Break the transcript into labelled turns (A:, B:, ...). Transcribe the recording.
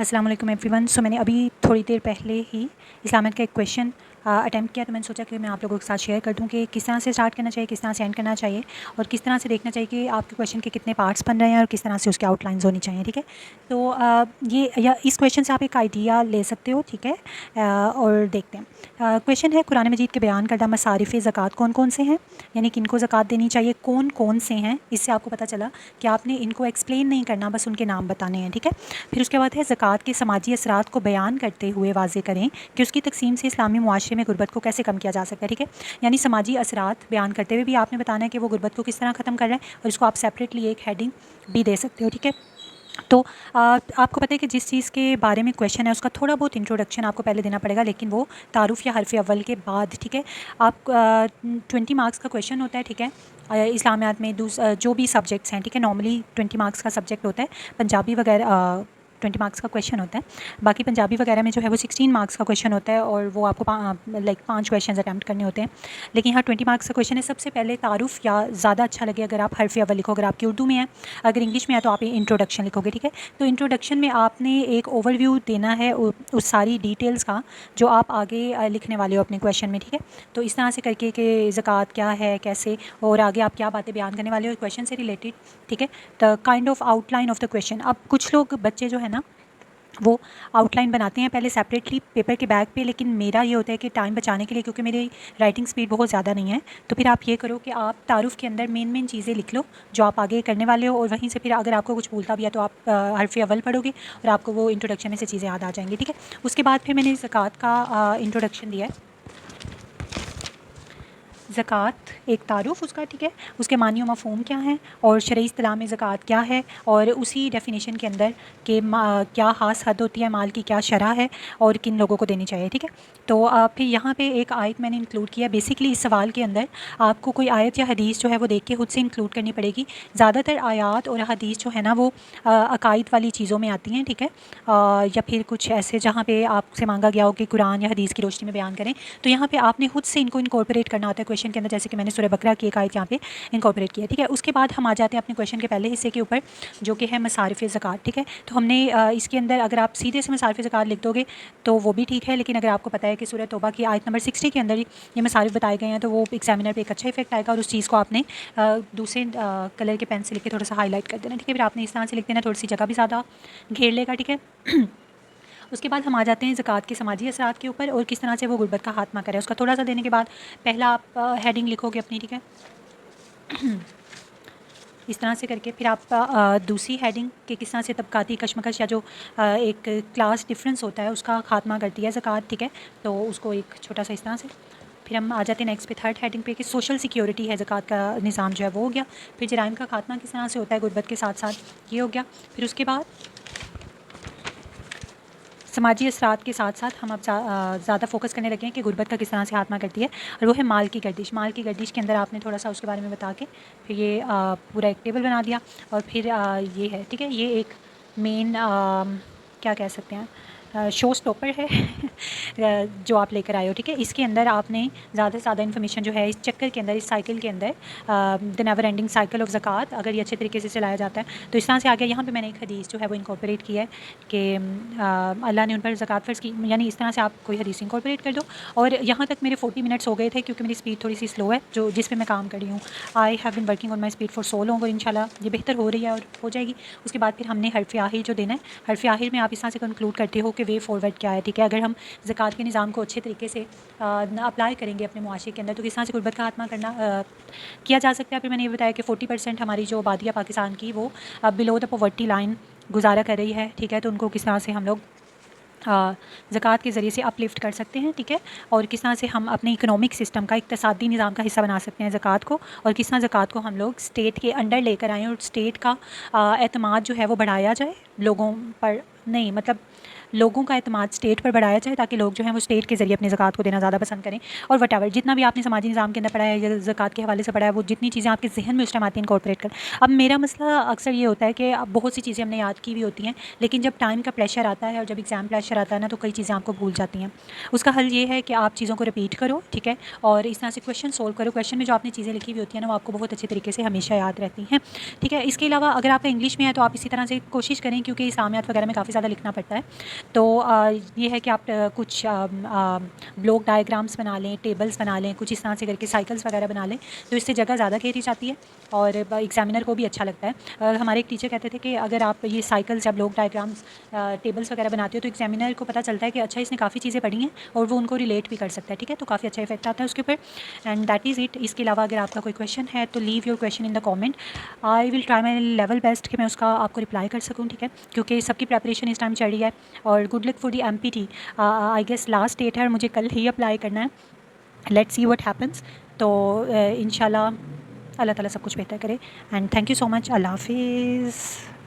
A: अस्सलाम वालेकुम एवरीवन। सो मैंने अभी थोड़ी देर पहले ही इस्लामिक का एक क्वेश्चन अटैम्प्ट किया, तो मैंने सोचा कि मैं आप लोगों के साथ शेयर कर दूं कि किस तरह से स्टार्ट करना चाहिए, किस तरह से एंड करना चाहिए और किस तरह से देखना चाहिए कि आपके क्वेश्चन के कितने पार्ट्स बन रहे हैं और किस तरह से उसके आउटलाइंस होनी चाहिए। ठीक है, तो ये या इस क्वेश्चन से आप एक आइडिया ले सकते हो। ठीक है, और देखते हैं। क्वेश्चन है, कुरान मजीद के बयान करदा मसारिफ़ ज़कात कौन कौन से हैं, यानी किनको ज़कात देनी चाहिए, कौन कौन से हैं। इससे आपको पता चला कि आपने इनको एक्सप्लेन नहीं करना, बस उनके नाम बताने हैं। ठीक है, फिर उसके बाद है ज़कात के समाजी असरात को बयान करते हुए वाज़े करें कि उसकी तकसीम से इस्लामी मुआशरे में गुर्बत को कैसे कम किया जा सकता है। ठीक है, यानी समाजी असरात बयान करते हुए भी आपने बताना है कि वो गुर्बत को किस तरह ख़त्म कर रहा है, और इसको आप सेपरेटली एक हेडिंग भी दे सकते हो। ठीक है, तो आपको पता है कि जिस चीज़ के बारे में क्वेश्चन है उसका थोड़ा बहुत इंट्रोडक्शन आपको पहले देना पड़ेगा, लेकिन वो तारुफ़ या हरफ़ अव्वल के बाद। ठीक है, आप 20 मार्क्स का क्वेश्चन होता है। ठीक है, इस्लामियात में जो भी सब्जेक्ट्स हैं, ठीक है, नॉर्मली 20 मार्क्स का सब्जेक्ट होता है। पंजाबी वगैरह 20 मार्क्स का क्वेश्चन होता है, बाकी पंजाबी वगैरह में जो है वो 16 मार्क्स का क्वेश्चन होता है, और वो आपको 5 क्वेश्चन अटैम्प्ट करने होते हैं। लेकिन यहाँ 20 मार्क्स का क्वेश्चन है। सबसे पहले तारुफ़, या ज़्यादा अच्छा लगे अगर आप हरफ़ अव्वल लिखो, अगर आपकी उर्दू में है। अगर इंग्लिश में है तो आप इंट्रोडक्शन लिखोगे। ठीक है, तो इंट्रोडक्शन में आपने एक ओवरव्यू देना है उस सारी डिटेल्स का जो आप आगे लिखने वाले हो अपने क्वेश्चन में। ठीक है, तो इस तरह से करके कि ज़कात क्या है, कैसे, और आगे आप क्या बातें बयान करने वाले हो क्वेश्चन से रिलेटेड। ठीक है, the kind of outline of the question. अब कुछ लोग बच्चे जो है ना वो आउटलाइन बनाते हैं पहले सेपरेटली पेपर के बैग पे, लेकिन मेरा ये होता है कि टाइम बचाने के लिए, क्योंकि मेरी राइटिंग स्पीड बहुत ज़्यादा नहीं है, तो फिर आप ये करो कि आप तारुफ़ के अंदर मेन चीज़ें लिख लो जो आप आगे करने वाले हो, और वहीं से फिर अगर आपको कुछ भूलता भी है तो आप हरफ़ अव्वल पढ़ोगे और आपको वो इंट्रोडक्शन में से चीज़ें याद आ जाएंगी। ठीक है, उसके बाद फिर मैंने ज़कात का इंट्रोडक्शन दिया है। ज़कात एक तारुफ़ उसका। ठीक है, उसके मानी व मफ़हूम क्या हैं, और शरई इस्तिलाह में ज़कात क्या है, और उसी डेफिनेशन के अंदर कि क्या ख़ास हद होती है माल की, क्या शरह है, और किन लोगों को देनी चाहिए। ठीक है, तो फिर यहाँ पे एक आयत मैंने इंक्लूड किया। बेसिकली इस सवाल के अंदर आपको कोई आयत या हदीस जो है वो देख के खुद से इंक्लूड करनी पड़ेगी। ज़्यादातर आयात और हदीस जो है ना वो अकायद वाली चीज़ों में आती हैं। ठीक है, या फिर कुछ ऐसे जहाँ पे आपसे मांगा गया हो कि कुरान या हदीस की रोशनी में बयान करें, तो यहाँ पे आपने खुद से इनको इनकॉर्पोरेट करना होता है क्वेश्चन के अंदर, जैसे कि मैंने सूरह बकरा की एक आयत यहाँ पे इनकॉर्पोरेट किया है। ठीक है, उसके बाद हम आ जाते हैं अपने क्वेश्चन के पहले हिस्से के ऊपर, जो कि है मसारिफ़ ज़कात। ठीक है, तो हमने इसके अंदर अगर आप सीधे से मसारिफ़ ज़कात लिख दोगे तो वो भी ठीक है, लेकिन अगर आपको पता है कि सूरह तौबा की आयत नंबर 60 के अंदर ये मसारिफ़ बताए गए हैं, तो वो एग्जामिनर पे एक अच्छा इफेक्ट आएगा, और उस चीज़ को आपने दूसरे कलर के पेन से लिख के थोड़ा सा हाईलाइट कर देना। ठीक है, फिर आपने इस तरह से लिख देना, थोड़ी सी जगह भी ज़्यादा घेर लेगा। ठीक है, उसके बाद हम आ जाते हैं ज़कात के समाजी असरात के ऊपर, और किस तरह से वो गुर्बत का खात्मा करे। उसका थोड़ा सा देने के बाद पहला आप हेडिंग लिखोगे अपनी। ठीक है, इस तरह से करके फिर आप दूसरी हेडिंग के किस तरह से तबकाती कशमकश या जो एक क्लास डिफरेंस होता है उसका खात्मा करती है ज़कात। ठीक है, तो उसको एक छोटा सा इस तरह से। फिर हम आ जाते हैं नेक्स्ट पे थर्ड हेडिंग पे कि सोशल सिक्योरिटी है ज़कात का निज़ाम जो है वो हो गया। फिर जराइम का खात्मा किस तरह से होता है गुर्बत के साथ साथ, ये हो गया। फिर उसके बाद समाजी असरात के साथ साथ हम अब ज़्यादा फोकस करने लगे हैं कि गुर्बत का किस तरह से खात्मा करती है, और वो है माल की गर्दिश। माल की गर्दिश के अंदर आपने थोड़ा सा उसके बारे में बता के फिर ये पूरा एक टेबल बना दिया, और फिर ये है। ठीक है, ये एक मेन क्या कह सकते हैं शो स्टॉपर है जो आप लेकर आए हो। ठीक है, इसके अंदर आपने ज़्यादा से ज़्यादा इन्फॉर्मेशन जो है इस चक्कर के अंदर, इस साइकिल के अंदर, the never ending cycle of ज़कात, अगर ये अच्छे तरीके से चलाया जाता है तो इस तरह से आ गया। यहाँ पे मैंने एक हदीस जो है वो इनकॉर्पोरेट की है कि अल्लाह ने उन पर ज़कात फ़र्ज़ की, यानी इस तरह से आप कोई हदीस इनकॉर्पोरेट कर दो। और यहाँ तक मेरे 40 मिनट्स हो गए थे, क्योंकि मेरी स्पीड थोड़ी सी स्लो है जो जिस पे मैं काम कर रही हूँ। I have been working on my speed for so long, और इंशाल्लाह ये बेहतर हो रही है और हो जाएगी। उसके बाद फिर हमने हरफ़ आखिर जो देना है, हरफ़ आखिर में आप इस तरह से कंक्लूड करते हो कि वे फॉरवर्ड क्या है। ठीक है, अगर हम ज़कात के निज़ाम को अच्छे तरीके से अप्लाई करेंगे अपने मुआशरे के अंदर, तो किस तरह से गुर्बत का खात्मा करना किया जा सकता है। फिर मैंने ये बताया कि 40% हमारी जो आबादी है पाकिस्तान की, वो बिलो द पॉवर्टी लाइन गुजारा कर रही है। ठीक है, तो उनको किस तरह से हम लोग ज़कात के ज़रिए से अपलिफ्ट कर सकते हैं। ठीक है, और किस तरह से हम अपने इकोनॉमिक सिस्टम का, इक़्तिसादी निज़ाम का हिस्सा बना सकते हैं ज़कात को, और किस तरह ज़कात को हम लोग स्टेट के अंडर लेकर आएँ और स्टेट का एतमाद जो है वो बढ़ाया जाए लोगों पर, नहीं मतलब लोगों का एतमाद स्टेट पर बढ़ाया जाए, ताकि लोग जो हैं वो स्टेट के ज़रिए अपनी ज़कात को देना ज़्यादा पसंद करें। और वटेवर जितना भी आपने समाजी निज़ाम के अंदर पढ़ा है या ज़कात के हवाले से पढ़ा है, वो जितनी चीज़ें आपके जहन में उस टाइम आती हैं इनकॉर्पोरेट कर। अब मेरा मसला अक्सर ये होता है कि अब बहुत सी चीज़ें हमने याद की भी होती हैं, लेकिन जब टाइम का प्रेशर आता है और जब एग्ज़ाम प्रेशर आता है ना, तो कई चीज़ें आपको भूल जाती हैं। उसका हल ये है कि आप चीज़ों को रिपीट करो। ठीक है, और इस तरह से क्वेश्चन सोल्व करो। क्वेश्चन में जो आपने चीज़ें लिखी हुई होती हैं ना, वो आपको बहुत अच्छे तरीके से हमेशा याद रहती हैं। ठीक है, इसके अलावा अगर आपका इंग्लिश में है तो आप इसी तरह से कोशिश करें, क्योंकि इस्लामियात वगैरह में काफ़ी काफ़ी ज़्यादा लिखना पड़ता है। तो ये है कि आप कुछ ब्लॉक डायग्राम्स बना लें, टेबल्स बना लें, कुछ इस तरह से करके साइकिल्स वगैरह बना लें, तो इससे जगह ज़्यादा घेरी जाती है और एग्जामिनर को भी अच्छा लगता है। हमारे एक टीचर कहते थे कि अगर आप ये साइकिल्स या ब्लॉक डायग्राम्स, टेबल्स वगैरह बनाते हो तो एग्जामिनर को पता चलता है कि अच्छा इसने काफ़ी चीज़ें पढ़ी हैं और वो उनको रिलेट भी कर सकता है, ठीक है। तो काफ़ी अच्छा इफेक्ट आता है उसके ऊपर। And that is it. इसके अलावा अगर आपका कोई क्वेश्चन है तो leave your question in the comment. I will try my level best कि मैं उसका आपको रिप्लाई कर सकूँ, ठीक है, क्योंकि सबकी प्रेपरेशन इस टाइम चल रही है। और good luck for the MPT। I guess last date है और मुझे कल ही अप्लाई करना है। Let's see what happens. तो इंशाल्लाह अल्लाह ताला सब कुछ बेहतर करे। And thank you so much. अल्लाह हाफिज़।